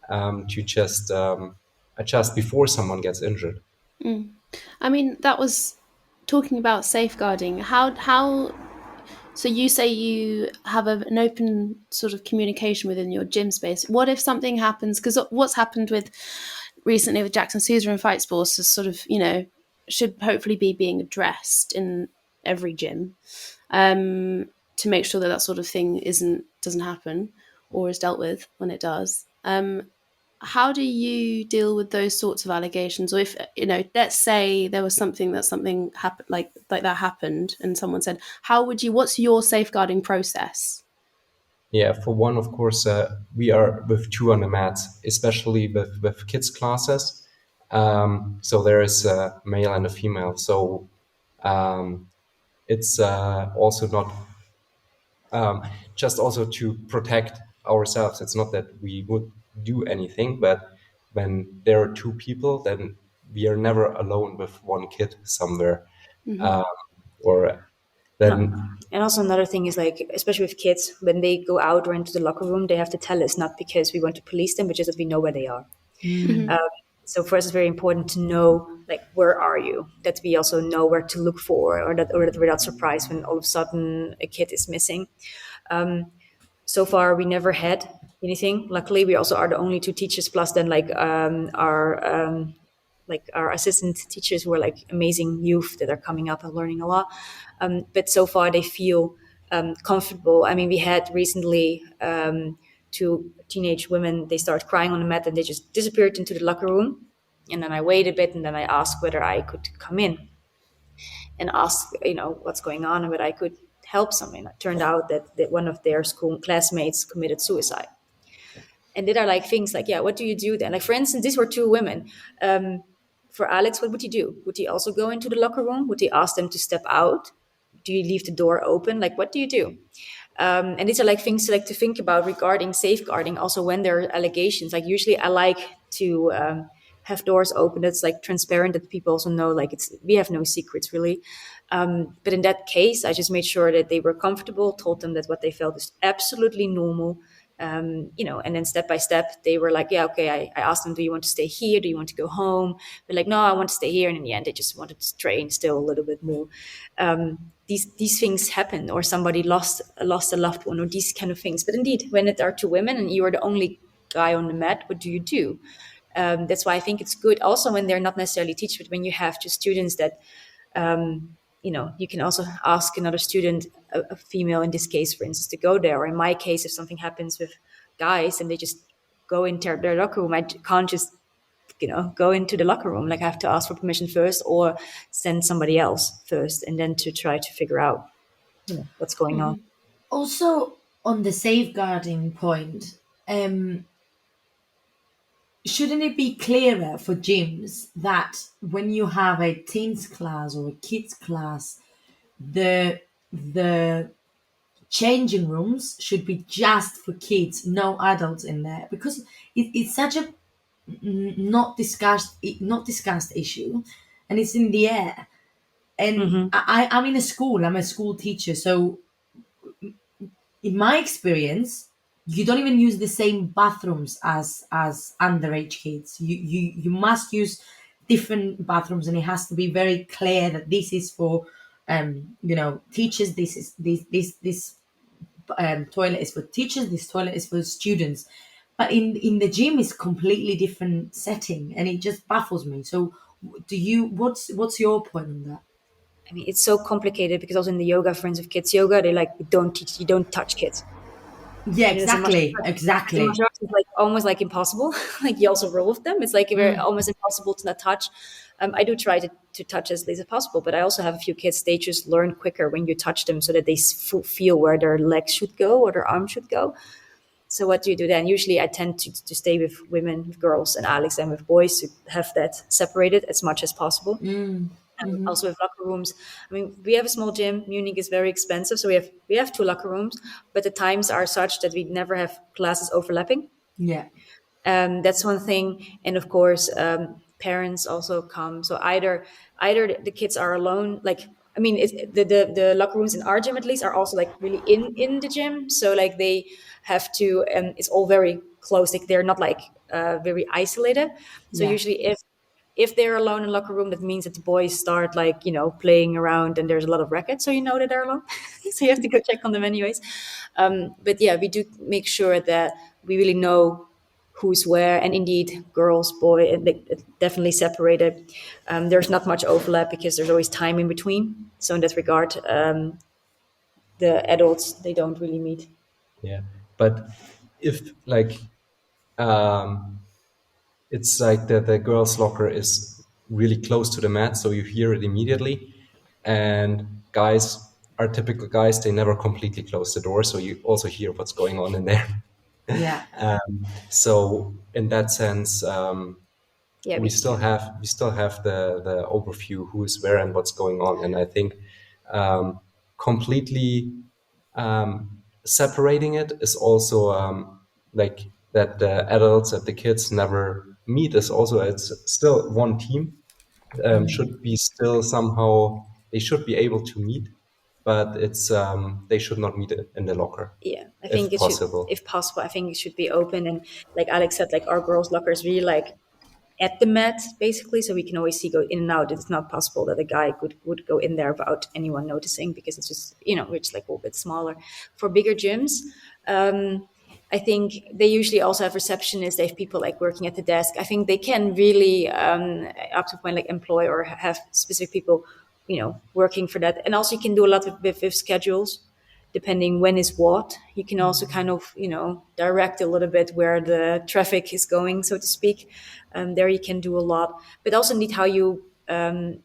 to just adjust before someone gets injured. I mean, that was talking about safeguarding. How so you say you have an open sort of communication within your gym space. What if something happens? Because what's happened with recently with Jackson Souza and Fight Sports is sort of, should hopefully be being addressed in every gym, to make sure that that sort of thing doesn't happen or is dealt with when it does. How do you deal with those sorts of allegations? Or if, let's say there was something happened, like that happened, and someone said, what's your safeguarding process? Yeah, for one, of course, we are with two on the mats, especially with kids classes. So there is a male and a female. So it's also not just also to protect ourselves. It's not that we would do anything, but when there are two people, then we are never alone with one kid somewhere. Or then, And also another thing is, like, especially with kids, when they go out or into the locker room, they have to tell us, not because we want to police them, but just that we know where they are. So for us, it's very important to know, like, where are you? That we also know where to look for, or that we're not surprised when all of a sudden a kid is missing. So far, we never had anything. Luckily, we also are the only two teachers, plus then our assistant teachers who are like amazing youth that are coming up and learning a lot. But so far, they feel comfortable. I mean, we had recently two teenage women. They started crying on the mat and they just disappeared into the locker room. And then I waited a bit, and then I asked whether I could come in and ask, what's going on, and whether I could help someone. It turned out that one of their school classmates committed suicide. And there are like things like, yeah, what do you do then? Like, for instance, these were two women. For Alex, what would he do? Would he also go into the locker room? Would he ask them to step out? Do you leave the door open? Like, what do you do? And these are like things to think about regarding safeguarding. Also, when there are allegations, like usually I like to have doors open that's like transparent, that people also know like we have no secrets really. But in that case, I just made sure that they were comfortable, told them that what they felt is absolutely normal. And then step by step, they were like, yeah, okay. I asked them, do you want to stay here? Do you want to go home? They're like, no, I want to stay here. And in the end, they just wanted to train still a little bit more. These things happen, or somebody lost a loved one, or these kind of things. But indeed, when it are two women and you are the only guy on the mat, what do you do? That's why I think it's good also when they're not necessarily teachers, but when you have just students that you can also ask another student, a female in this case, for instance, to go there. Or in my case, if something happens with guys and they just go into their locker room, I can't just go into the locker room. Like I have to ask for permission first, or send somebody else first, and then to try to figure out what's going on. Also, on the safeguarding point, shouldn't it be clearer for gyms that when you have a teens class or a kids class, the changing rooms should be just for kids, no adults in there, because it's such a not discussed issue, and it's in the air. And Mm-hmm. I'm in a school. I'm a school teacher, so in my experience, you don't even use the same bathrooms as underage kids. You must use different bathrooms, and it has to be very clear that this is for teachers. This toilet is for teachers. This toilet is for students. But in the gym is completely different setting, and it just baffles me. So, what's your point on that? I mean, it's so complicated because also in the yoga, friends of kids yoga, they like, you don't touch kids. Yeah, And exactly, as a exactly. martial artist, it's like almost like impossible. Like you also roll with them. It's like very almost impossible to not touch. I do try to touch as least as possible, but I also have a few kids. They just learn quicker when you touch them, so that they feel where their legs should go or their arms should go. So what do you do then? Usually, I tend to stay with women, with girls, and Alex, and with boys, to have that separated as much as possible. Also with locker rooms. I mean, we have a small gym. Munich is very expensive, so we have two locker rooms, but the times are such that we never have classes overlapping. Yeah, That's one thing, and of course, parents also come. So either the kids are alone, like. I mean, the locker rooms in our gym at least are also like really in the gym. So like they have to, and it's all very close. Like they're not like very isolated. So yeah. usually, if they're alone in locker room, that means that the boys start like playing around, and there's a lot of racket, so you know that they're alone. So you have to go check on them anyways. But yeah, we do make sure that we really know who's where, and indeed, girls, boy, and definitely separated. There's not much overlap because there's always time in between. So in that regard, the adults, they don't really meet. Yeah, but if like um, it's like the girls' locker is really close to the mat, so you hear it immediately. And guys are typical guys; they never completely close the door, so you also hear what's going on in there. Yeah. So in that sense, Yeah, we still have the overview who is where and what's going on, and I think completely separating it is also like that the adults and the kids never meet is also it's still one team. Should be still somehow they should be able to meet, but it's they should not meet in the locker yeah, I think if it should, possible. if possible, I think it should be open. And like Alex said, like our girls' locker is really like at the mat basically, so we can always see go in and out. It's not possible that a guy would go in there without anyone noticing, because it's just it's like a little bit smaller. For bigger gyms, I think they usually also have receptionists. They have people like working at the desk. I think they can really up to a point like employ or have specific people working for that. And also you can do a lot with schedules, depending when is what. You can also kind of direct a little bit where the traffic is going, so to speak. There you can do a lot, but also need how you have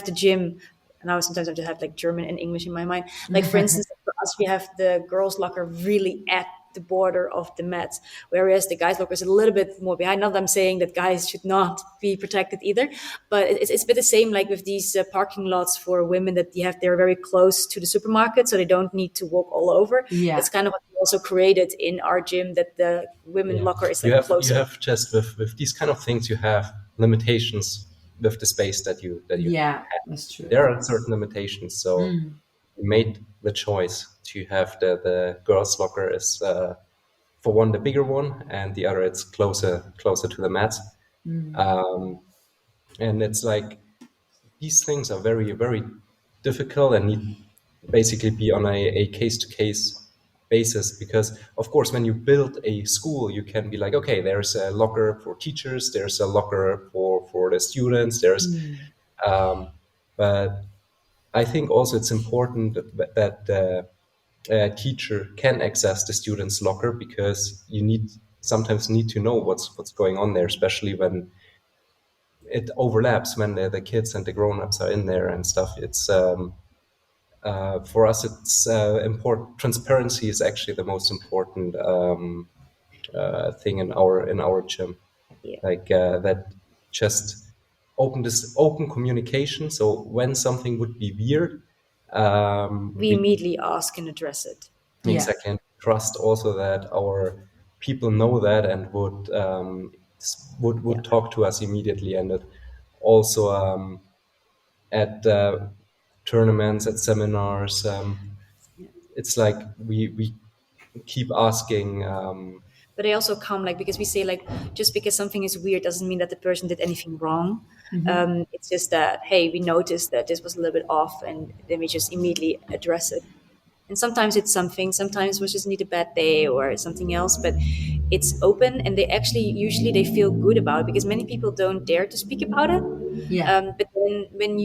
the gym. Now sometimes I just have like German and English in my mind. Like for instance, for us, we have the girls' locker really at the border of the mats, whereas the guys' locker is a little bit more behind. Not that I'm saying that guys should not be protected either, but it's a bit the same like with these parking lots for women that they're very close to the supermarket, so they don't need to walk all over. Yeah. That's kind of what we also created in our gym, that the women locker is like closer. You have just with these kind of things, you have limitations with the space that you Yeah, have. that's true. There are certain limitations, so we made the choice to have the girls' locker is for one the bigger one, and the other it's closer to the mat. And it's like these things are very, very difficult and need basically be on a case-to-case basis, because of course when you build a school you can be like, okay, there's a locker for teachers, there's a locker for the students, but I think also it's important that the teacher can access the student's locker, because you sometimes need to know what's going on there, especially when it overlaps, when the kids and the grown-ups are in there and stuff. It's for us, it's important. Transparency is actually the most important thing in our gym. Yeah. Like that, just open communication. So when something would be weird, We immediately ask and address it. exactly, and trust also that our people know that and would talk to us immediately, and it also at tournaments, at seminars, it's like we keep asking. But they also come like, because we say like, just because something is weird doesn't mean that the person did anything wrong. It's just that, hey, we noticed that this was a little bit off, and then we just immediately address it. And sometimes it's something, sometimes we just need a bad day or something else, but it's open, and they actually usually they feel good about it, because many people don't dare to speak about it. But then when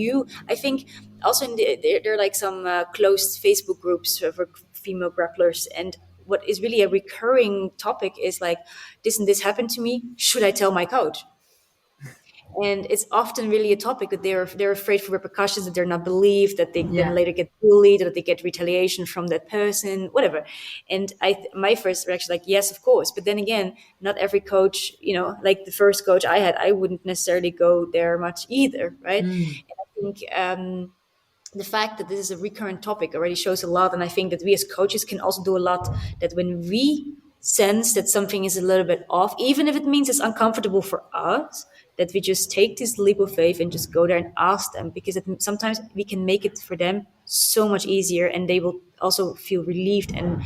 I think also there are like some closed Facebook groups for female grapplers, and what is really a recurring topic is like, this and this happened to me, should I tell my coach? And it's often really a topic that they're afraid for repercussions, that they're not believed, that they then later get bullied, or that they get retaliation from that person, whatever. And my first reaction, like, yes, of course. But then again, not every coach, like the first coach I had, I wouldn't necessarily go there much either, right? And I think the fact that this is a recurrent topic already shows a lot. And I think that we as coaches can also do a lot, that when we sense that something is a little bit off, even if it means it's uncomfortable for us, that we just take this leap of faith and just go there and ask them, because sometimes we can make it for them so much easier, and they will also feel relieved and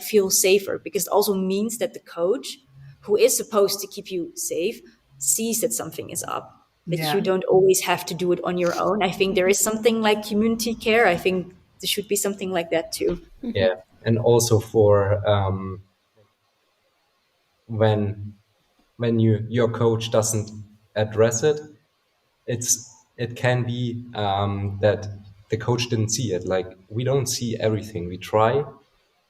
feel safer, because it also means that the coach, who is supposed to keep you safe, sees that something is up, that you don't always have to do it on your own. I think there is something like community care. I think there should be something like that too. Yeah, and also for when your coach doesn't address it, it can be that the coach didn't see it. Like, we don't see everything. We try,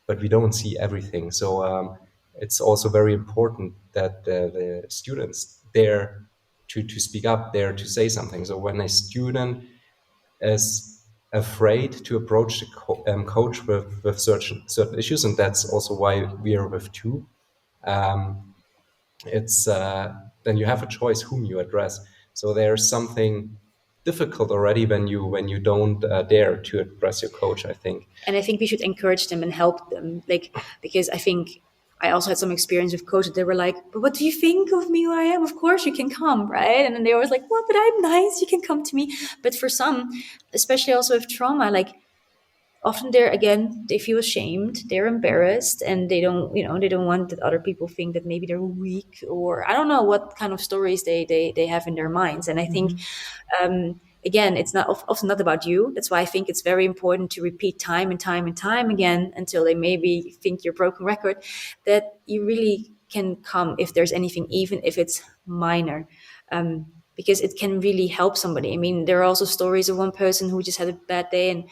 but we don't see everything. So it's also very important that the students dare to speak up, dare to say something. So when a student is afraid to approach the coach with certain issues, and that's also why we are with two, it's then you have a choice whom you address. So there's something difficult already when you don't dare to address your coach, I think. And I think we should encourage them and help them, like, because I think I also had some experience with coaches. They were like, but what do you think of me, who I am? Of course you can come, right? And then they were always like, well, but I'm nice, you can come to me. But for some, especially also with trauma, like, often they feel ashamed, they're embarrassed, and they don't want that other people think that maybe they're weak, or I don't know what kind of stories they have in their minds. And I think again, it's not often not about you. That's why I think it's very important to repeat time and time and time again, until they maybe think you're broken record, that you really can come if there's anything, even if it's minor, because it can really help somebody. I mean, there are also stories of one person who just had a bad day, and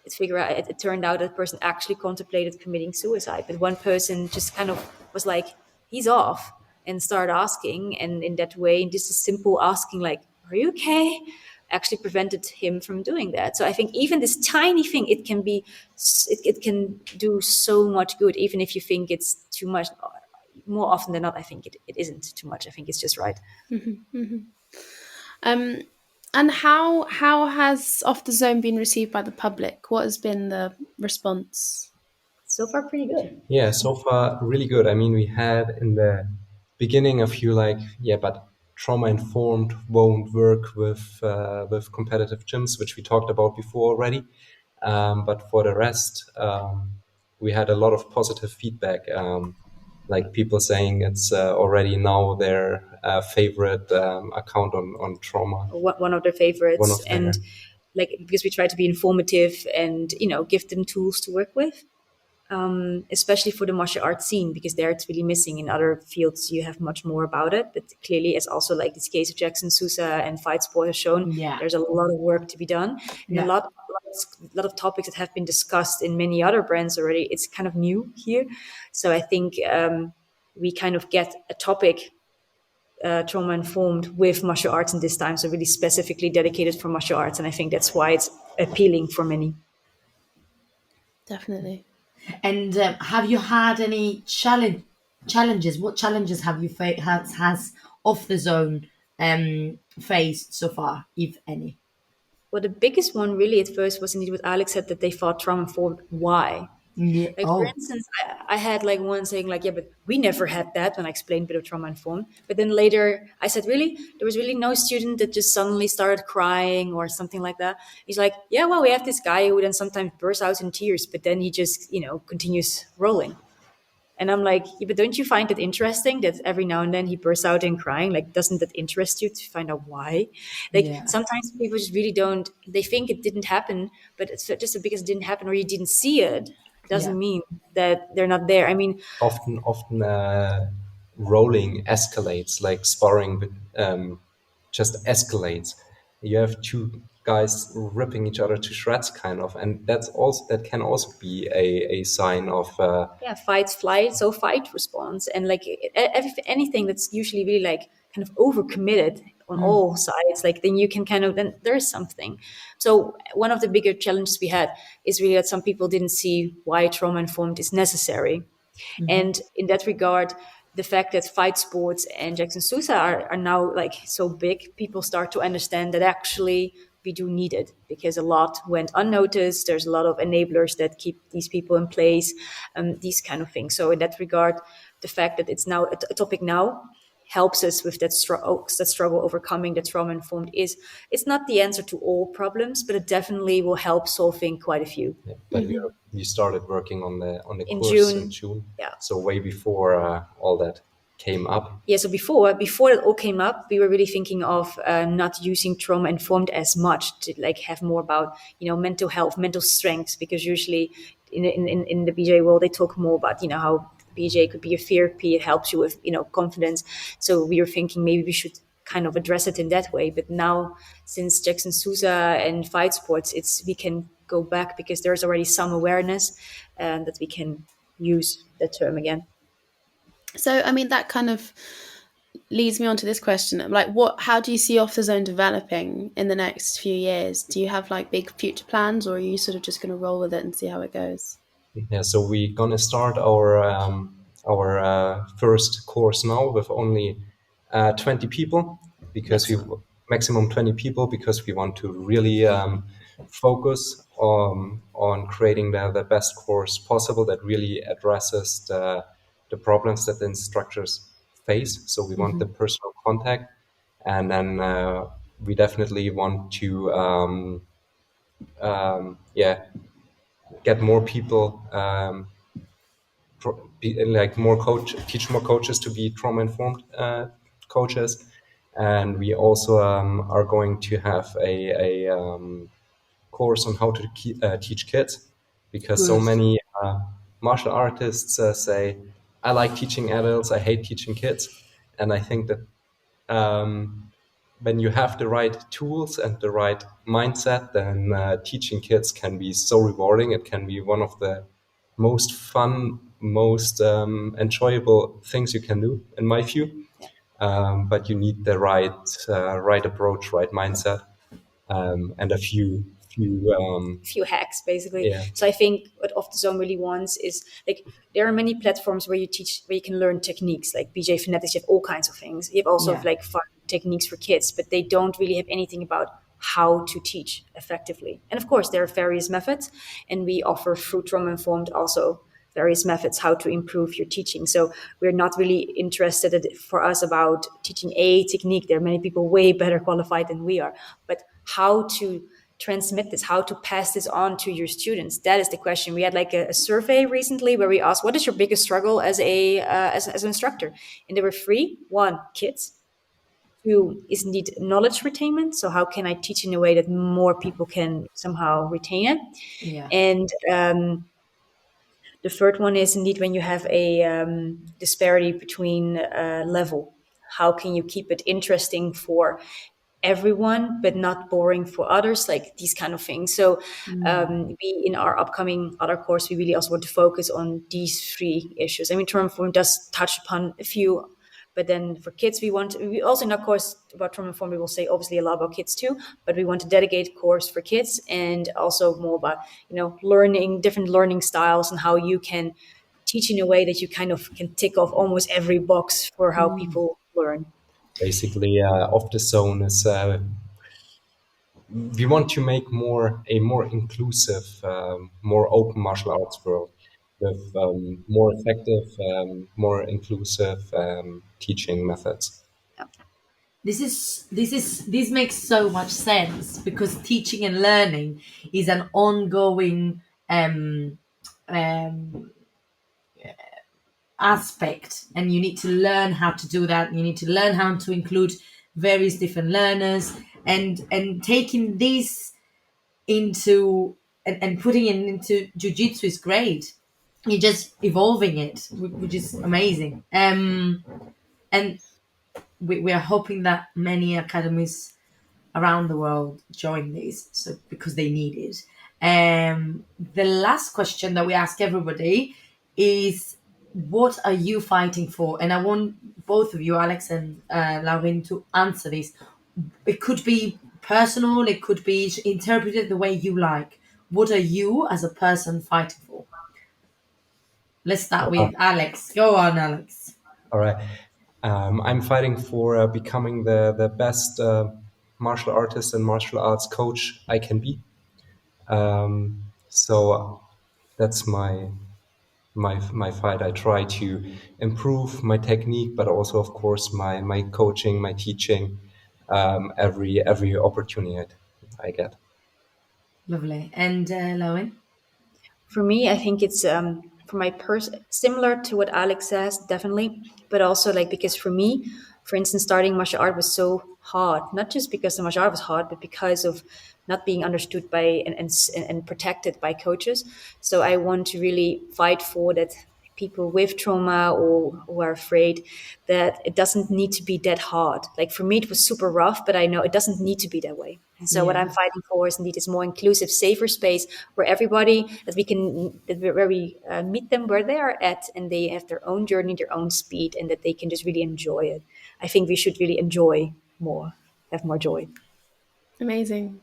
it turned out that person actually contemplated committing suicide. But one person just kind of was like, he's off, and started asking. And in that way, just a simple asking like, are you okay? actually prevented him from doing that. So I think even this tiny thing, it can be, it can do so much good, even if you think it's too much. More often than not, I think it isn't too much. I think it's just right. Um, and how has Off the Zone been received by the public? What has been the response? So far, pretty good. Yeah, so far really good. I mean, we had in the beginning a few like, yeah, but trauma informed won't work with competitive gyms, which we talked about before already. But for the rest, we had a lot of positive feedback. Like people saying it's already now their favorite account on trauma. One of their One favorites, of and their like, because we try to be informative and give them tools to work with, especially for the martial arts scene, because there it's really missing. In other fields you have much more about it, but clearly, as also like this case of Jackson Sousa and fight sport has shown, Yeah. there's a lot of work to be done, and Yeah. a lot of topics that have been discussed in many other brands already. It's kind of new here, so I think we kind of get a topic trauma informed with martial arts in this time, so really specifically dedicated for martial arts, and I think that's why it's appealing for many. Definitely. And have you had any challenges? What challenges have you has Off the Zone faced so far, if any? Well, the biggest one really at first was indeed what Alex said, that they thought trauma informed. Why? Yeah. Like, for Oh, instance, I had like one saying like, yeah, but we never had that, when I explained a bit of trauma informed. But then later I said, really? There was really no student that just suddenly started crying or something like that. He's like, yeah, well, we have this guy who then sometimes bursts out in tears, but then he just, continues rolling. And I'm like, yeah, but don't you find it interesting that every now and then he bursts out in crying? Like, doesn't that interest you to find out why? Like, yeah. sometimes people just really don't, they think it didn't happen, but it's just because it didn't happen or you didn't see it, Yeah. doesn't mean that they're not there. I mean, often rolling escalates, like sparring just escalates. You have two guys ripping each other to shreds, kind of, and that can also be a sign of yeah, fight, flight, so fight response. And like anything that's usually really like kind of overcommitted on all sides, like then you can kind of, then there's something. So one of the bigger challenges we had is really that some people didn't see why trauma informed is necessary. And in that regard, the fact that fight sports and Jackson Sousa are now like so big, people start to understand that actually we do need it, because a lot went unnoticed. There's a lot of enablers that keep these people in place, these kind of things. So in that regard, the fact that it's now a topic now helps us with that struggle overcoming the trauma informed. It's not the answer to all problems, but it definitely will help solving quite a few. yeah, but we started working on the In course in June, June, yeah. so way before all that came up. Yeah, so before it all came up, we were really thinking of not using trauma informed as much, to like have more about mental health, mental strength, because usually in the BJ world they talk more about how BJ could be a therapy, it helps you with confidence. So we were thinking maybe we should kind of address it in that way. But now, since Jackson Sousa and fight sports, we can go back because there's already some awareness, and that we can use that term again. So, I mean, that kind of leads me on to this question. Like, how do you see Off the Zone developing in the next few years? Do you have like big future plans, or are you sort of just going to roll with it and see how it goes? Yeah, so we're gonna start our first course now with only 20 people, because we maximum 20 people, because we want to really focus on creating the best course possible that really addresses the problems that the instructors face. So we want the personal contact, and then we definitely want to yeah, get more people, like teach more coaches to be trauma informed coaches, and we also are going to have a course on how to teach kids, because so Good. many martial artists say, I like teaching adults, I hate teaching kids. And I think that when you have the right tools and the right mindset, then teaching kids can be so rewarding. It can be one of the most fun, most enjoyable things you can do, in my view. But you need the right approach, right mindset. and a few hacks basically. yeah, So I think what Off the Zone really wants is like there are many platforms where you can learn techniques like BJ Phonetics. You have all kinds of things. You have also Yeah. like fun techniques for kids, but they don't really have anything about how to teach effectively. And of course, there are various methods, and we offer through Trauma Informed also various methods how to improve your teaching. So we're not really interested for us about teaching a technique. There are many people way better qualified than we are, but how to transmit this, how to pass this on to your students. That is the question. We had like a survey recently where we asked, "What is your biggest struggle as as an instructor?" And there were three. One, kids. Two is indeed knowledge retainment. So how can I teach in a way that more people can somehow retain it? Yeah. And the third one is indeed when you have a disparity between level. How can you keep it interesting for everyone, but not boring for others? Like these kind of things. So we, in our upcoming other course, we really also want to focus on these three issues. I mean, Trauma Informed does touch upon a few, but then for kids, we also in our course about Trauma Informed, we will say obviously a lot about kids too, but we want to dedicate course for kids and also more about, learning different learning styles and how you can teach in a way that you kind of can tick off almost every box for how people learn. basically Off the Zone is we want to make more inclusive, more open martial arts world with more effective, more inclusive teaching methods. This makes so much sense because teaching and learning is an ongoing um, aspect, and you need to learn how to do that. You need to learn how to include various different learners, and taking this into and putting it into jiu-jitsu is great. You're just evolving it, which is amazing. And we are hoping that many academies around the world join this, so because they need it. The last question that we ask everybody is, what are you fighting for? And I want both of you, Alex and Laurien, to answer this. It could be personal, it could be interpreted the way you like. What are you as a person fighting for? Let's start Uh, with Alex. Go on, Alex. all right. I'm fighting for becoming the best martial artist and martial arts coach I can be. So that's my fight. I try to improve my technique, but also, of course, my coaching, my teaching, every opportunity I get. Lovely. And Laurien? For me, I think it's for my similar to what Alex says, definitely, but also like because for me, for instance, starting martial art was so hard, not just because the martial art was hard, but because of not being understood by and protected by coaches. So I want to really fight for that people with trauma or who are afraid that it doesn't need to be that hard. Like for me, it was super rough, but I know it doesn't need to be that way. And so what Yeah. I'm fighting for is indeed this more inclusive, safer space where everybody where we meet them where they are at, and they have their own journey, their own speed, and that they can just really enjoy it. I think we should really enjoy more, have more joy. Amazing.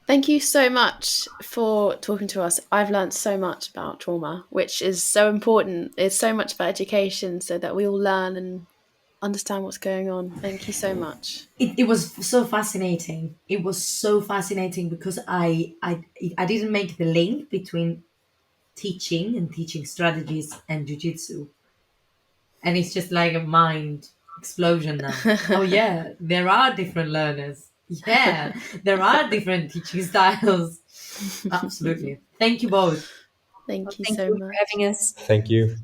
Thank you so much for talking to us. I've learned so much about trauma, which is so important. It's so much about education so that we all learn and understand what's going on. Thank you so much. It was so fascinating. It was so fascinating because I didn't make the link between teaching and teaching strategies and jujitsu, and it's just like a mind explosion now. Oh yeah, there are different learners. Yeah, there are different teaching styles. Absolutely. Thank you both. Thank you Thank so you for much. having us. Thank you.